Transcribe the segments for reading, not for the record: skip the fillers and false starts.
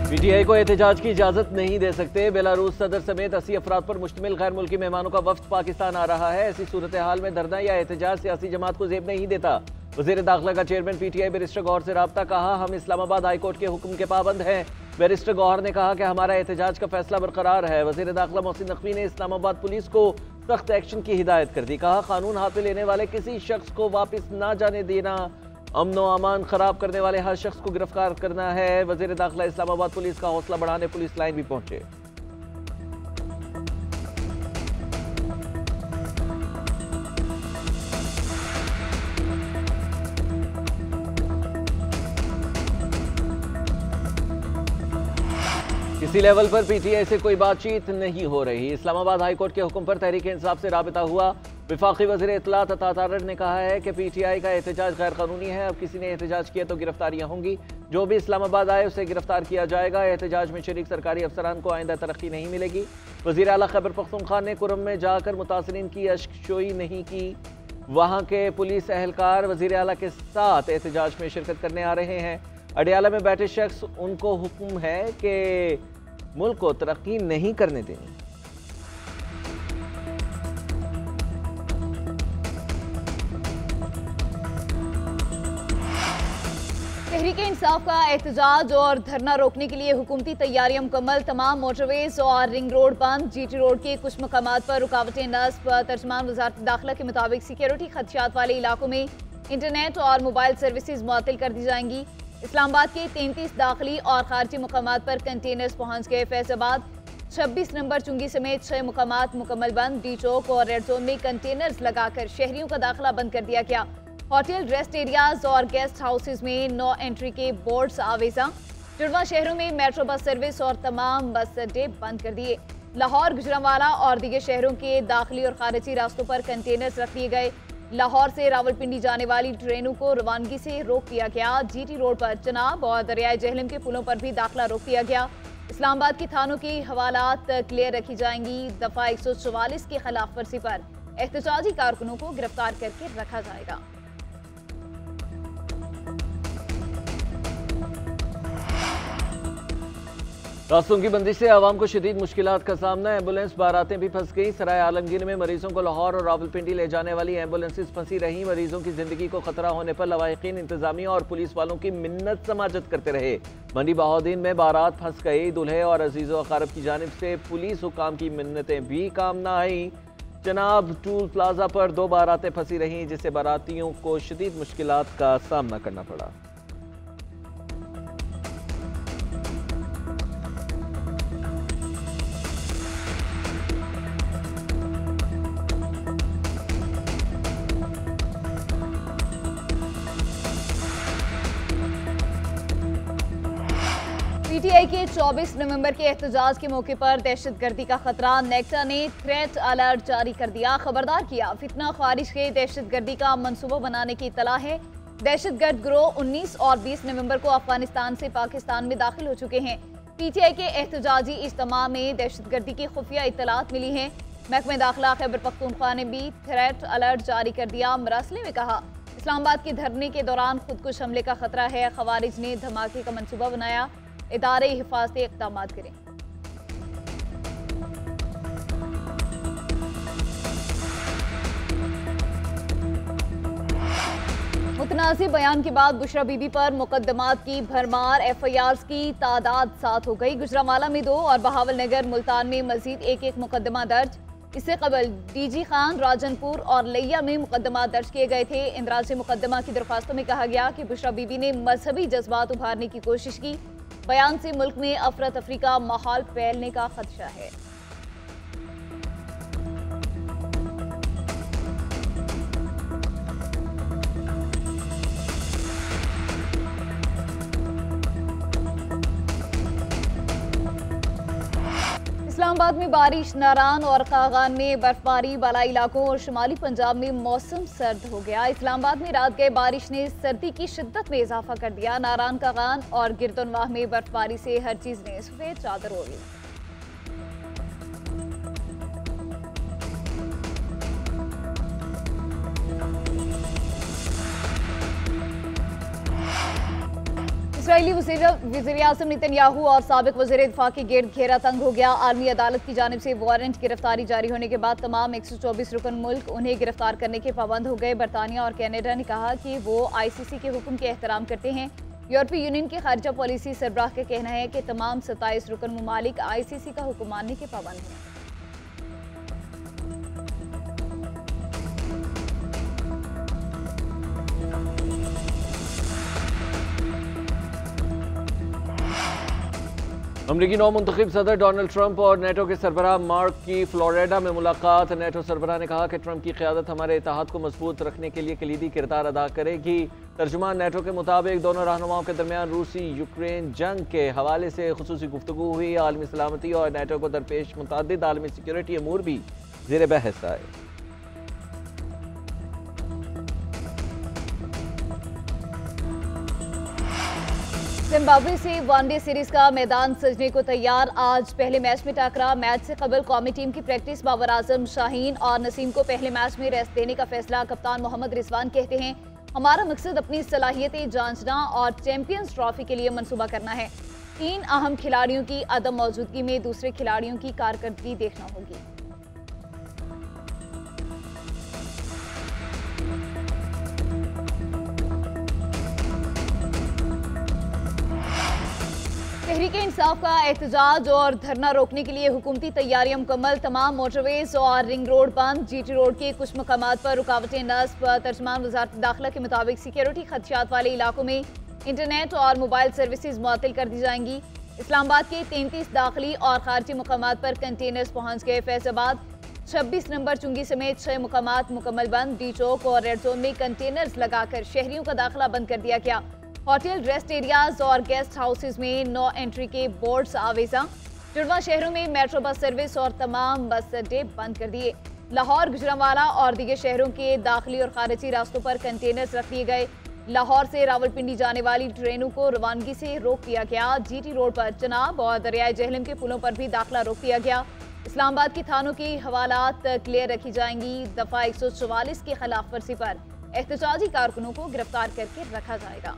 PTI को एहतजाज की इजाजत नहीं दे सकते। बेलारूस सदर समेत 80 अफराद पर मुश्तमिल गैर मुल्की मेहमानों का वफ्द पाकिस्तान आ रहा है। ऐसी सूरत हाल में धरना या एहतजाज सियासी जमात को जेब नहीं देता। वजीर दाखिला का चेयरमैन पीटीआई बैरिस्टर गौहर से रब्ता, कहा हम इस्लामाबाद हाई कोर्ट के हुक्म के पाबंद हैं। बैरिस्टर गौहर ने कहा कि हमारा एहतजाज का फैसला बरकरार है। वजीर दाखिला मोहसिन नकवी ने इस्लामाबाद पुलिस को सख्त एक्शन की हिदायत कर दी। कहा कानून हाथ में लेने वाले किसी शख्स को वापस ना जाने देना, अमनो अमान खराब करने वाले हर शख्स को गिरफ्तार करना है। वजीर दाखिला इस्लामाबाद पुलिस का हौसला बढ़ाने पुलिस लाइन भी पहुंचे। किसी लेवल पर पीटीआई से कोई बातचीत नहीं हो रही। इस्लामाबाद हाई कोर्ट के हुक्म पर तहरीक इंसाफ से राबिता हुआ। विफाकी वज़ीर इत्तलात अता तारड़ ने कहा है कि पीटीआई का एहतजाज गैर कानूनी है। अब किसी ने एहतजाज किया तो गिरफ्तारियां होंगी। जो भी इस्लामाबाद आए उसे गिरफ्तार किया जाएगा। एहतजाज में शरीक सरकारी अफसरान को आइंदा तरक्की नहीं मिलेगी। वज़ीर आला खैबर पख्तूनख्वा ने कुरम में जाकर मुतासरीन की अश्कशोई नहीं की। वहाँ के पुलिस एहलकार वज़ीर आला के साथ एहतजाज में शिरकत करने आ रहे हैं। अडियाला में बैठे शख्स, उनको हुक्म है कि मुल्क को तरक्की नहीं करने देनी। तहरीक इंसाफ का एहतजाज और धरना रोकने के लिए हुकूमती तैयारियां मुकम्मल। तमाम मोटरवेज और रिंग रोड बंद। जीटी रोड के कुछ मकामात पर रुकावटें नस्ब। तर्जमान वज़ारत दाखिला के मुताबिक सिक्योरिटी खदशात वाले इलाकों में इंटरनेट और मोबाइल सर्विसेज मुअत्तल कर दी जाएंगी। इस्लामाबाद के 33 दाखिली और खारजी मकामात पर कंटेनर्स पहुंच गए। फैसलाबाद 26 नंबर चुंगी समेत 6 मकामात मुकम्मल बंद। डी चौक और रेड जोन में कंटेनर्स लगाकर शहरियों का दाखिला बंद कर दिया गया। होटल, रेस्ट एरियाज और गेस्ट हाउसेज में नो एंट्री के बोर्ड्स आवेजा। जुड़वा शहरों में मेट्रो बस सर्विस और तमाम बस अड्डे बंद कर दिए। लाहौर, गुजरांवाला और दीगर शहरों के दाखिली और खारिजी रास्तों पर कंटेनर्स रख दिए गए। लाहौर से रावलपिंडी जाने वाली ट्रेनों को रवानगी से रोक दिया गया। जीटी रोड पर चनाब और दरियाए जहलम के पुलों पर भी दाखिला रोक दिया गया। इस्लामाबाद के थानों की हवालात क्लियर रखी जाएंगी। दफा 144 की खिलाफ वर्जी पर एहतजाजी कारकुनों को गिरफ्तार करके रखा जाएगा। रास्तों की बंदिश से आवाम को शदीद मुश्किलात का सामना। एम्बुलेंस बारातें भी फंस गई। सराय आलमगीर में मरीजों को लाहौर और रावलपिंडी ले जाने वाली एम्बुलेंसेज फंसी रहीं। मरीजों की जिंदगी को खतरा होने पर लवाहिकीन, इंतजामिया और पुलिस वालों की मिन्नत समाजत करते रहे। मंडी बहाउद्दीन में बारात फंस गई। दूल्हे और अजीज़ व अकारब की जानिब से पुलिस हुकाम की मिन्नतें भी काम न आई। चनाब टूल प्लाजा पर 2 बारातें फंसी रहीं, जिससे बारातियों को शदीद मुश्किलात का सामना करना पड़ा। पीटीआई के 24 नवंबर के एहतजाज के मौके पर दहशतगर्दी का खतरा। नेक्टा ने थ्रेट अलर्ट जारी कर दिया, खबरदार किया। फितना ख्वारिश के दहशतगर्दी का मंसूबा बनाने की इत्तला है। दहशतगर्द गिरोह 19 और 20 नवंबर को अफगानिस्तान से पाकिस्तान में दाखिल हो चुके हैं। पीटीआई के एहतजाजी इज्तिमा में दहशतगर्दी की खुफिया इत्तलात मिली हैं। महकमे दाखिला खैबर पख्तूनख्वा ने भी थ्रेट अलर्ट जारी कर दिया। मरासले में कहा, इस्लामाबाद के धरने के दौरान खुदकुश हमले का खतरा है। खवारिज ने धमाके का मंसूबा बनाया। इदारे हिफाजती इक़दामात करें। मुतनाज़ि बयान के बाद बुशरा बीबी पर मुकदमात की भरमार। एफआईआर्स की तादाद 7 हो गई। गुजरांवाला में 2 और बहावल नगर, मुल्तान में मजीद एक मुकदमा दर्ज। इससे कबल डीजी खान, राजनपुर और लिया में मुकदमा दर्ज किए गए थे। इंदराज मुकदमा की दरख्वास्तों में कहा गया कि बुशरा बीबी ने मजहबी जज्बात उभारने की कोशिश की। बयान से मुल्क में अफरा तफरी का माहौल फैलने का खदशा है। इस्लामाबाद में बारिश, नारान और कागान में बर्फबारी, बालाई इलाकों और शुमाली पंजाब में मौसम सर्द हो गया। इस्लामाबाद में रात गए बारिश ने सर्दी की शिद्दत में इजाफा कर दिया। नारान, कागान और गिरदनवाह में बर्फबारी से हर चीज ने सफेद चादर ओढ़ ली। इसराइली वज़ीर आज़म नेतन्याहू और साबिक वज़ीर दिफा के गिर्द घेरा तंग हो गया। आर्मी अदालत की जानिब से वारंट गिरफ्तारी जारी होने के बाद तमाम 124 रुकन मुल्क उन्हें गिरफ्तार करने के पाबंद हो गए। बरतानिया और कनाडा ने कहा कि वो ICC के हुक्म के एहतराम करते हैं। यूरोपीय यूनियन के खारजा पॉलिसी सरबराह का कहना है कि तमाम 27 रुकन ममालिक ICC का हुक्म मानने के पाबंद हैं। अमरीकी नौ मुंतखब सदर डोनाल्ड ट्रंप और नेटो के सरबराह मार्क की फ्लोरिडा में मुलाकात। नेटो सरबराह ने कहा कि ट्रंप की क़यादत हमारे इत्तेहाद को मजबूत रखने के लिए कलीदी किरदार अदा करेगी। तर्जुमान नेटो के मुताबिक दोनों रहनुमाओं के दरमियान रूसी यूक्रेन जंग के हवाले से खुसूसी गुफ्तगू हुई। आलमी सलामती और नेटो को दरपेश मुतअद्दिद आलमी सिक्योरिटी अमूर भी ज़ेर बहस आए। जिम्बाब्वे से वनडे सीरीज का मैदान सजने को तैयार। आज पहले मैच में टकरा। मैच से कबल कौमी टीम की प्रैक्टिस बाबर आजम, शाहीन और नसीम को पहले मैच में रेस्ट देने का फैसला। कप्तान मोहम्मद रिजवान कहते हैं, हमारा मकसद अपनी सलाहियतें जांचना और चैंपियंस ट्रॉफी के लिए मंसूबा करना है। 3 अहम खिलाड़ियों की अदम मौजूदगी में दूसरे खिलाड़ियों की कारकर्दगी देखना होगी। तहरीके इंसाफ का एहतजाज और धरना रोकने के लिए हुकूमती तैयारियां मुकम्मल। तमाम मोटरवेज और रिंग रोड बंद। GT रोड के कुछ मकामात पर रुकावटें नस्ब। तर्जुमान वजारत दाखिला के मुताबिक सिक्योरिटी खदशात वाले इलाकों में इंटरनेट और मोबाइल सर्विसेज मुअत्तल कर दी जाएंगी। इस्लामाबाद के 33 दाखिली और खारजी मकामात पर कंटेनर्स पहुँच गए। फैजाबाद 26 नंबर चुंगी समेत 6 मकामात मुकम्मल बंद। डी चौक और रेड जोन में कंटेनर्स लगाकर शहरियों का दाखिला बंद कर दिया गया। होटल, रेस्ट एरियाज और गेस्ट हाउसेज में नो एंट्री के बोर्ड्स आवेजा। जुड़वा शहरों में मेट्रो बस सर्विस और तमाम बस अड्डे बंद कर दिए। लाहौर, गुजरांवाला और दीगर शहरों के दाखिली और खारिजी रास्तों पर कंटेनर्स रख दिए गए। लाहौर से रावलपिंडी जाने वाली ट्रेनों को रवानगी से रोक दिया गया। GT रोड पर चनाब और दरियाए जहलम के पुलों पर भी दाखिला रोक दिया गया। इस्लामाबाद की थानों की हवालात क्लियर रखी जाएंगी। दफा 144 की खिलाफ वर्जी पर एहतजाजी कारकुनों को गिरफ्तार करके रखा जाएगा।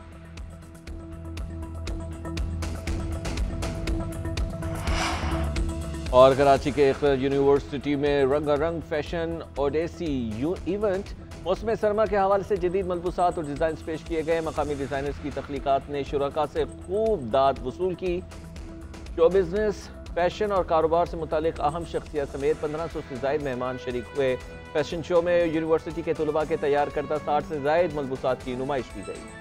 और कराची के एक यूनिवर्सिटी में रंगारंग फैशन ओडेसी इवेंट मौसम सरमा के हवाले से जदीद मलबूसात और डिज़ाइन पेश किए गए। मकामी डिज़ाइनर्स की तख्लीकात ने शुरका से खूब दाद वसूल की। शो बिजनेस, फैशन और कारोबार से मुतालिक अहम शख्सियत समेत 1500 से ज़ायद मेहमान शरीक हुए। फैशन शो में यूनिवर्सिटी के तलबा के तैयार करदा 60 से ज़ायद मलबूसात की नुमाइश की गई।